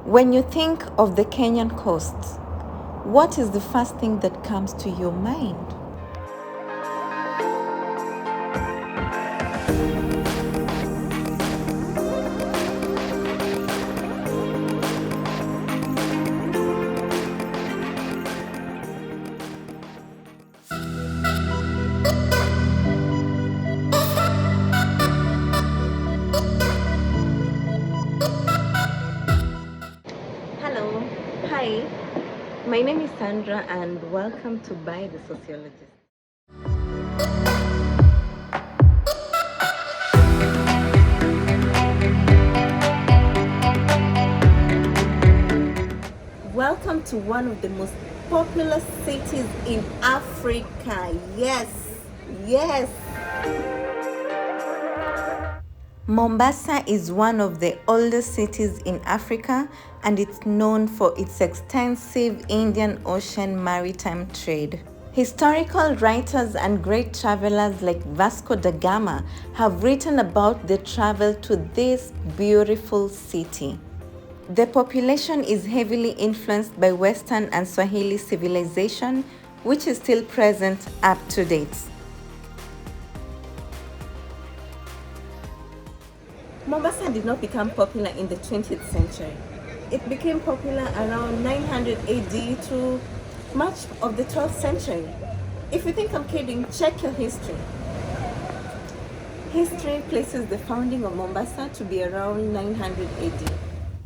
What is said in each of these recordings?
When you think of the Kenyan coast, what is the first thing that comes to your mind? Hello, hi, my name is Sandra and welcome to By the Sociologist. Welcome to one of the most popular cities in Africa. Yes. Mombasa is one of the oldest cities in Africa and it's known for its extensive Indian Ocean maritime trade. Historical writers and great travelers like Vasco da Gama have written about the travel to this beautiful city. The population is heavily influenced by Western and Swahili civilization, which is still present up to date. Mombasa did not become popular in the 20th century. It became popular around 900 AD to much of the 12th century. If you think I'm kidding, check your history. History places the founding of Mombasa to be around 900 AD.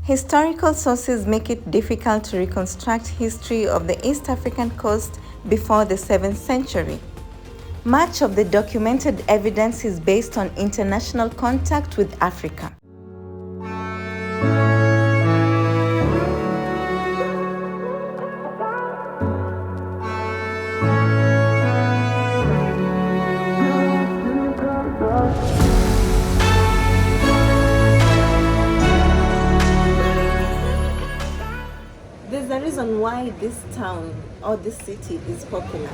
Historical sources make it difficult to reconstruct history of the East African coast before the 7th century. Much of the documented evidence is based on international contact with Africa. There's a reason why this town or this city is popular.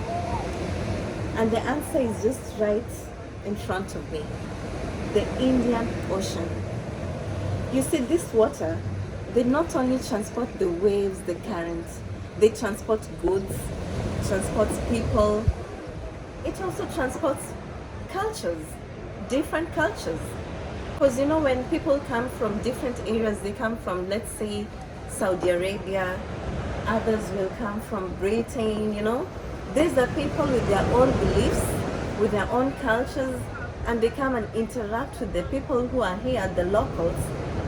And the answer is just right in front of me. The Indian Ocean. You see, this water, they not only transport the waves, the currents, they transport goods, transports people. It also transports cultures, different cultures. Because you know, when people come from different areas, they come from, let's say, Saudi Arabia, others will come from Britain, you know. These are people with their own beliefs, with their own cultures, and they come and interact with the people who are here, the locals,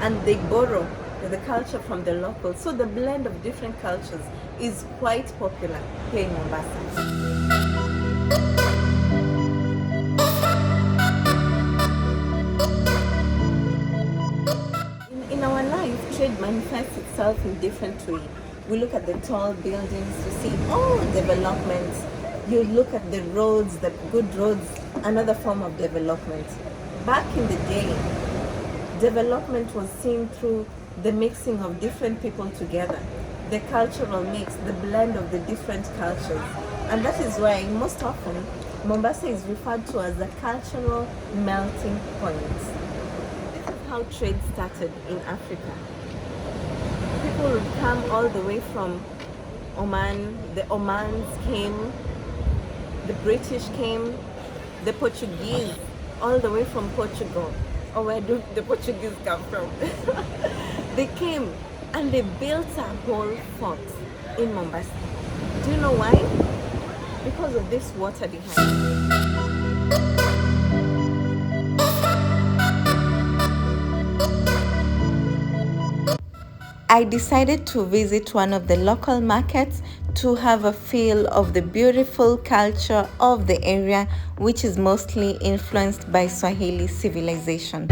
and they borrow the culture from the locals. So the blend of different cultures is quite popular here in Mombasa. In our life, trade manifests itself in different ways. We look at the tall buildings, you see developments. You look at the roads, the good roads, another form of development. Back in the day, development was seen through the mixing of different people together, the cultural mix, the blend of the different cultures. And that is why most often Mombasa is referred to as a cultural melting point. This is how trade started in Africa. People would come all the way from Oman, the Omans came, the British came, the Portuguese, all the way from Portugal. Or where do the Portuguese come from? They came and they built a whole fort in Mombasa. Do you know why? Because of this water behind. I decided to visit one of the local markets to have a feel of the beautiful culture of the area, which is mostly influenced by Swahili civilization.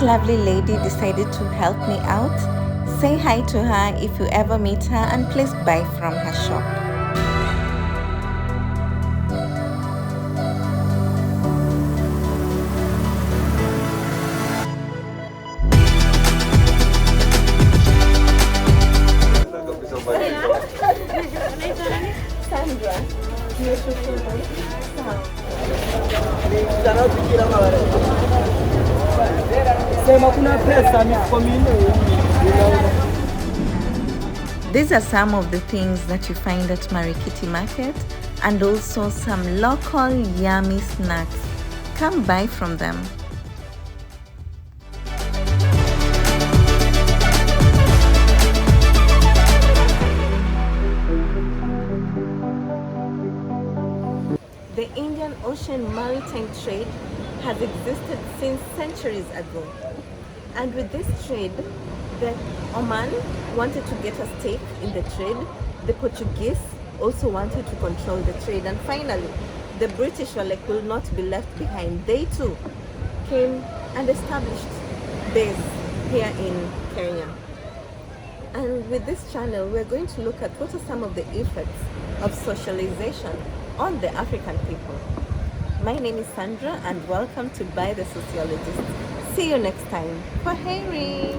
This lovely lady decided to help me out. Say hi to her if you ever meet her, and please buy from her shop. Sandra, these are some of the things that you find at Marikiti Market, and also some local yummy snacks. Come buy from them. The Indian Ocean maritime trade has existed since centuries ago. And with this trade, the Oman wanted to get a stake in the trade. The Portuguese also wanted to control the trade. And finally, the British were like, will not be left behind. They too came and established base here in Kenya. And with this channel, we're going to look at what are some of the effects of socialization on the African people. My name is Sandra, and welcome to By the Sociologist. See you next time. Kwaheri.